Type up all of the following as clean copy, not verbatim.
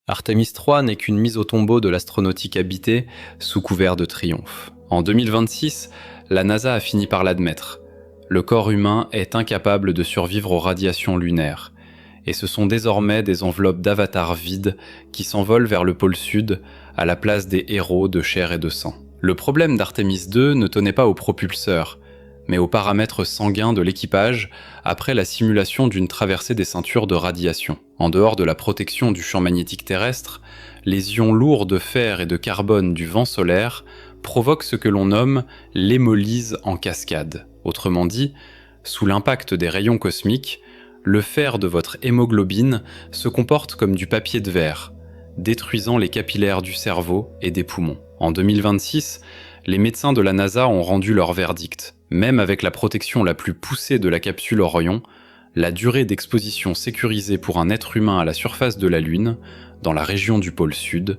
Artemis 3 n'est qu'une mise au tombeau de l'astronautique habitée sous couvert de triomphe. En 2026, la NASA a fini par l'admettre. Le corps humain est incapable de survivre aux radiations lunaires. Et ce sont désormais des enveloppes d'avatars vides qui s'envolent vers le pôle sud à la place des héros de chair et de sang. Le problème d'Artemis 2 ne tenait pas au propulseur, mais aux paramètres sanguins de l'équipage après la simulation d'une traversée des ceintures de radiation. En dehors de la protection du champ magnétique terrestre, les ions lourds de fer et de carbone du vent solaire provoquent ce que l'on nomme l'hémolyse en cascade. Autrement dit, sous l'impact des rayons cosmiques, le fer de votre hémoglobine se comporte comme du papier de verre, détruisant les capillaires du cerveau et des poumons. En 2026, les médecins de la NASA ont rendu leur verdict. Même avec la protection la plus poussée de la capsule Orion, la durée d'exposition sécurisée pour un être humain à la surface de la Lune, dans la région du pôle Sud,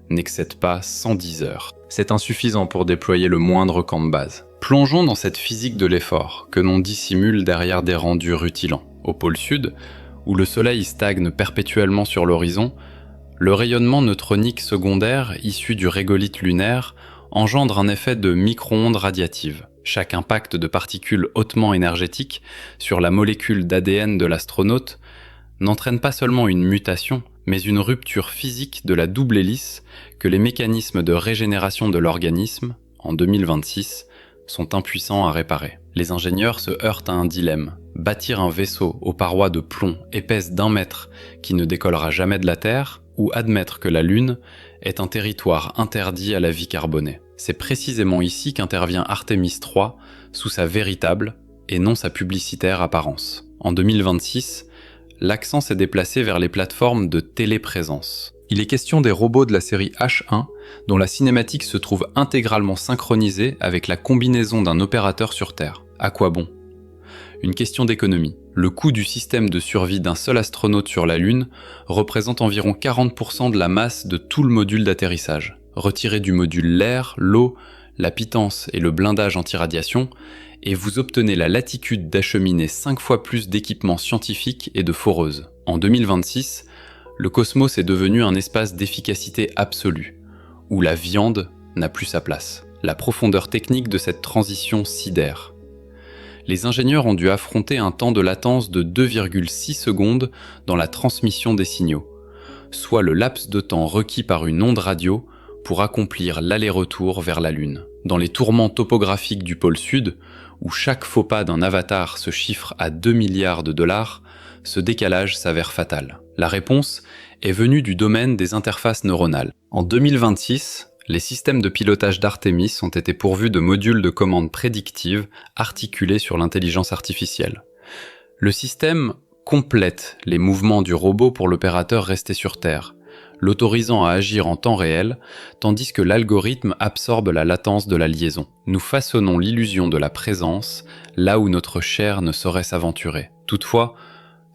n'excède pas 110 heures. C'est insuffisant pour déployer le moindre camp de base. Plongeons dans cette physique de l'effort, que l'on dissimule derrière des rendus rutilants. Au pôle Sud, où le Soleil stagne perpétuellement sur l'horizon, le rayonnement neutronique secondaire issu du régolithe lunaire engendre un effet de micro-ondes radiatives. Chaque impact de particules hautement énergétiques sur la molécule d'ADN de l'astronaute n'entraîne pas seulement une mutation, mais une rupture physique de la double hélice que les mécanismes de régénération de l'organisme, en 2026, sont impuissants à réparer. Les ingénieurs se heurtent à un dilemme. Bâtir un vaisseau aux parois de plomb épaisses d'1 mètre qui ne décollera jamais de la Terre, ou admettre que la Lune est un territoire interdit à la vie carbonée. C'est précisément ici qu'intervient Artemis 3 sous sa véritable, et non sa publicitaire apparence. En 2026, l'accent s'est déplacé vers les plateformes de téléprésence. Il est question des robots de la série H1, dont la cinématique se trouve intégralement synchronisée avec la combinaison d'un opérateur sur Terre. À quoi bon ? Une question d'économie. Le coût du système de survie d'un seul astronaute sur la Lune représente environ 40% de la masse de tout le module d'atterrissage. Retirez du module l'air, l'eau, la pitance et le blindage anti-radiation, et vous obtenez la latitude d'acheminer 5 fois plus d'équipements scientifiques et de foreuses. En 2026, le cosmos est devenu un espace d'efficacité absolue, où la viande n'a plus sa place. La profondeur technique de cette transition sidère. Les ingénieurs ont dû affronter un temps de latence de 2,6 secondes dans la transmission des signaux, soit le laps de temps requis par une onde radio pour accomplir l'aller-retour vers la Lune. Dans les tourments topographiques du pôle Sud, où chaque faux pas d'un avatar se chiffre à 2 milliards de dollars, ce décalage s'avère fatal. La réponse est venue du domaine des interfaces neuronales. En 2026, les systèmes de pilotage d'Artemis ont été pourvus de modules de commande prédictives articulés sur l'intelligence artificielle. Le système complète les mouvements du robot pour l'opérateur resté sur Terre, l'autorisant à agir en temps réel, tandis que l'algorithme absorbe la latence de la liaison. Nous façonnons l'illusion de la présence là où notre chair ne saurait s'aventurer. Toutefois,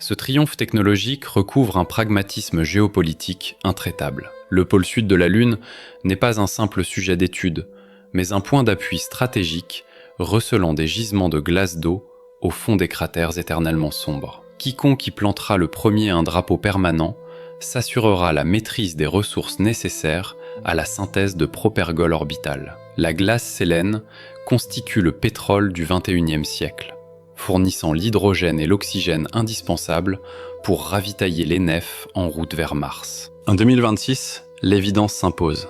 ce triomphe technologique recouvre un pragmatisme géopolitique intraitable. Le pôle sud de la Lune n'est pas un simple sujet d'étude, mais un point d'appui stratégique recelant des gisements de glace d'eau au fond des cratères éternellement sombres. Quiconque y plantera le premier un drapeau permanent s'assurera la maîtrise des ressources nécessaires à la synthèse de propergol orbital. La glace sélène constitue le pétrole du XXIe siècle, fournissant l'hydrogène et l'oxygène indispensables pour ravitailler les nefs en route vers Mars. En 2026, l'évidence s'impose.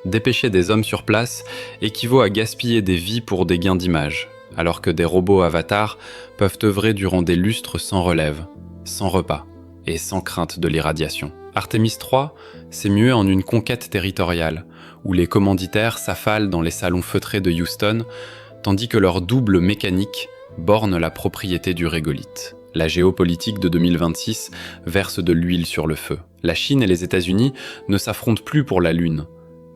Dépêcher des hommes sur place équivaut à gaspiller des vies pour des gains d'image, alors que des robots avatars peuvent œuvrer durant des lustres sans relève, sans repas et sans crainte de l'irradiation. Artemis 3 s'est mué en une conquête territoriale, où les commanditaires s'affalent dans les salons feutrés de Houston, tandis que leur double mécanique borne la propriété du régolithe. La géopolitique de 2026 verse de l'huile sur le feu. La Chine et les États-Unis ne s'affrontent plus pour la Lune,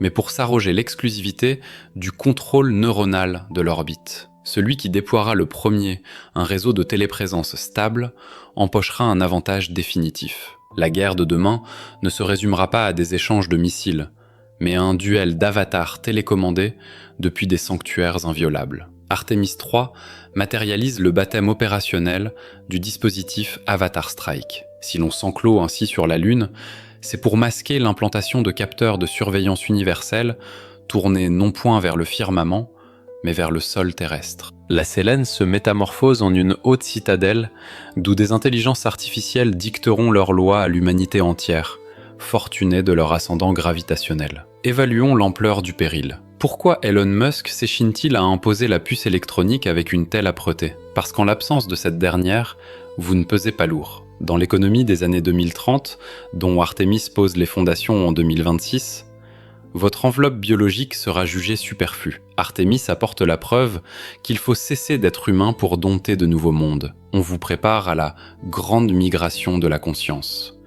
mais pour s'arroger l'exclusivité du contrôle neuronal de l'orbite. Celui qui déploiera le premier un réseau de téléprésence stable empochera un avantage définitif. La guerre de demain ne se résumera pas à des échanges de missiles, mais à un duel d'avatars télécommandés depuis des sanctuaires inviolables. Artemis 3 matérialise le baptême opérationnel du dispositif Avatar Strike. Si l'on s'enclôt ainsi sur la Lune, C'est pour masquer l'implantation de capteurs de surveillance universelle tournés non point vers le firmament, mais vers le sol terrestre. La Sélène se métamorphose en une haute citadelle d'où des intelligences artificielles dicteront leurs lois à l'humanité entière, fortunée de leur ascendant gravitationnel. Évaluons l'ampleur du péril. Pourquoi Elon Musk s'échine-t-il à imposer la puce électronique avec une telle âpreté? Parce qu'en l'absence de cette dernière, vous ne pesez pas lourd. Dans l'économie des années 2030, dont Artemis pose les fondations en 2026, votre enveloppe biologique sera jugée superflue. Artemis apporte la preuve qu'il faut cesser d'être humain pour dompter de nouveaux mondes. On vous prépare à la grande migration de la conscience.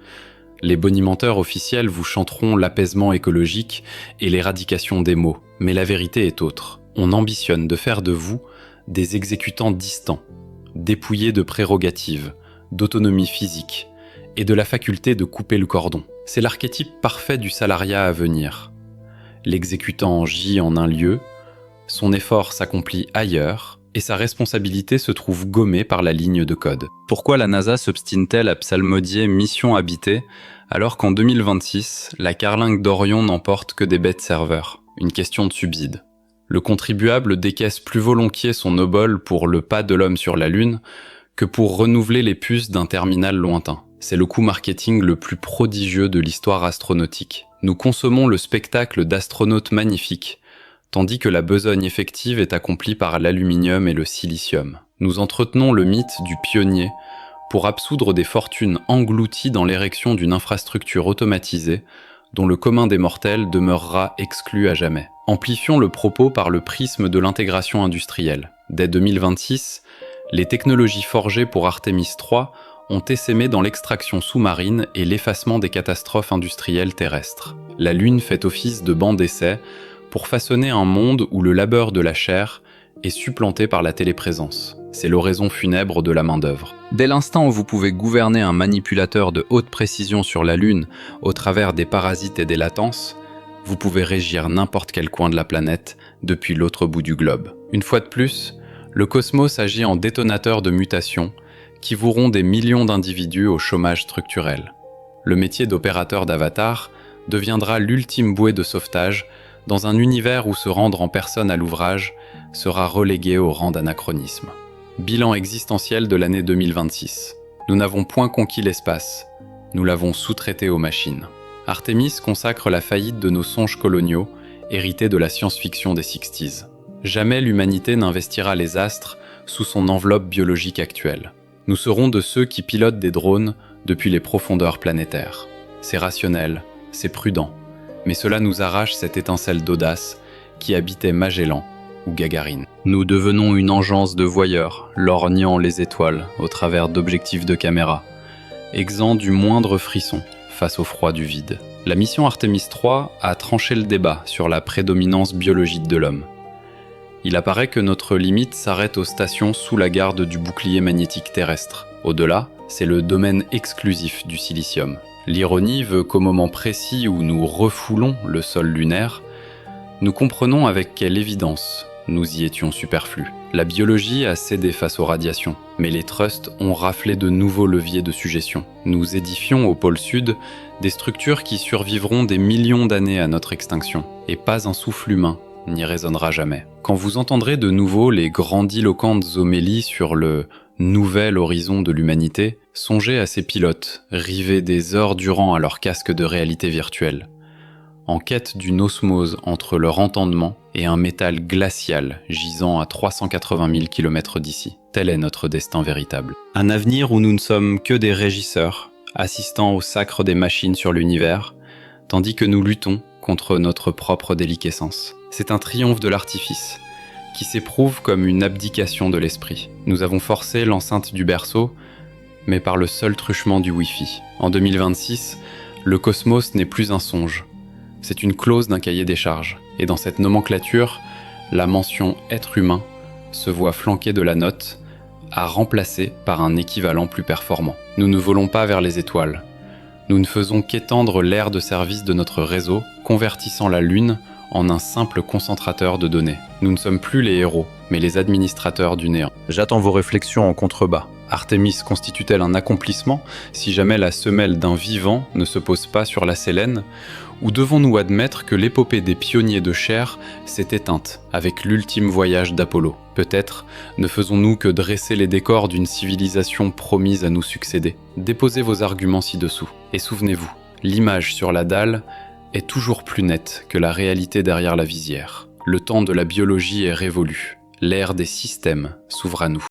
Les bonimenteurs officiels vous chanteront l'apaisement écologique et l'éradication des maux, mais la vérité est autre. On ambitionne de faire de vous des exécutants distants, dépouillés de prérogatives, d'autonomie physique et de la faculté de couper le cordon. C'est l'archétype parfait du salariat à venir. L'exécutant gît en un lieu, son effort s'accomplit ailleurs, et sa responsabilité se trouve gommée par la ligne de code. Pourquoi la NASA s'obstine-t-elle à psalmodier mission habitée, alors qu'en 2026, la carlingue d'Orion n'emporte que des bêtes serveurs? Une question de subside. Le contribuable décaisse plus volontiers son obol pour le pas de l'homme sur la Lune que pour renouveler les puces d'un terminal lointain. C'est le coût marketing le plus prodigieux de l'histoire astronautique. Nous consommons le spectacle d'astronautes magnifiques, tandis que la besogne effective est accomplie par l'aluminium et le silicium. Nous entretenons le mythe du pionnier pour absoudre des fortunes englouties dans l'érection d'une infrastructure automatisée dont le commun des mortels demeurera exclu à jamais. Amplifions le propos par le prisme de l'intégration industrielle. Dès 2026, les technologies forgées pour Artemis 3 ont essaimé dans l'extraction sous-marine et l'effacement des catastrophes industrielles terrestres. La Lune fait office de banc d'essai pour façonner un monde où le labeur de la chair est supplanté par la téléprésence. C'est l'oraison funèbre de la main-d'œuvre. Dès l'instant où vous pouvez gouverner un manipulateur de haute précision sur la Lune au travers des parasites et des latences, vous pouvez régir n'importe quel coin de la planète depuis l'autre bout du globe. Une fois de plus, le cosmos agit en détonateur de mutations qui voueront des millions d'individus au chômage structurel. Le métier d'opérateur d'avatar deviendra l'ultime bouée de sauvetage dans un univers où se rendre en personne à l'ouvrage sera relégué au rang d'anachronisme. Bilan existentiel de l'année 2026. Nous n'avons point conquis l'espace, nous l'avons sous-traité aux machines. Artemis consacre la faillite de nos songes coloniaux, hérités de la science-fiction des 60s. Jamais l'humanité n'investira les astres sous son enveloppe biologique actuelle. Nous serons de ceux qui pilotent des drones depuis les profondeurs planétaires. C'est rationnel, c'est prudent, mais cela nous arrache cette étincelle d'audace qui habitait Magellan ou Gagarine. Nous devenons une engeance de voyeurs, lorgnant les étoiles au travers d'objectifs de caméra, exempts du moindre frisson face au froid du vide. La mission Artemis 3 a tranché le débat sur la prédominance biologique de l'homme. Il apparaît que notre limite s'arrête aux stations sous la garde du bouclier magnétique terrestre. Au-delà, c'est le domaine exclusif du silicium. L'ironie veut qu'au moment précis où nous refoulons le sol lunaire, nous comprenons avec quelle évidence nous y étions superflus. La biologie a cédé face aux radiations, mais les trusts ont raflé de nouveaux leviers de suggestion. Nous édifions au pôle sud des structures qui survivront des millions d'années à notre extinction, et pas un souffle humain n'y résonnera jamais. Quand vous entendrez de nouveau les grandiloquentes homélies sur le nouvel horizon de l'humanité, songez à ces pilotes, rivés des heures durant à leur casque de réalité virtuelle, en quête d'une osmose entre leur entendement et un métal glacial gisant à 380 000 km d'ici. Tel est notre destin véritable. Un avenir où nous ne sommes que des régisseurs, assistant au sacre des machines sur l'univers, tandis que nous luttons contre notre propre déliquescence. C'est un triomphe de l'artifice, qui s'éprouve comme une abdication de l'esprit. Nous avons forcé l'enceinte du berceau, mais par le seul truchement du Wi-Fi. En 2026, le cosmos n'est plus un songe. C'est une clause d'un cahier des charges. Et dans cette nomenclature, la mention « être humain » se voit flanquée de la note à remplacer par un équivalent plus performant. Nous ne volons pas vers les étoiles. Nous ne faisons qu'étendre l'aire de service de notre réseau, convertissant la Lune en un simple concentrateur de données. Nous ne sommes plus les héros, mais les administrateurs du néant. J'attends vos réflexions en contrebas. Artémis constitue-t-elle un accomplissement si jamais la semelle d'un vivant ne se pose pas sur la Sélène? Ou devons-nous admettre que l'épopée des pionniers de chair s'est éteinte avec l'ultime voyage d'Apollo? Peut-être ne faisons-nous que dresser les décors d'une civilisation promise à nous succéder. Déposez vos arguments ci-dessous. Et souvenez-vous, l'image sur la dalle est toujours plus nette que la réalité derrière la visière. Le temps de la biologie est révolu. L'ère des systèmes s'ouvre à nous.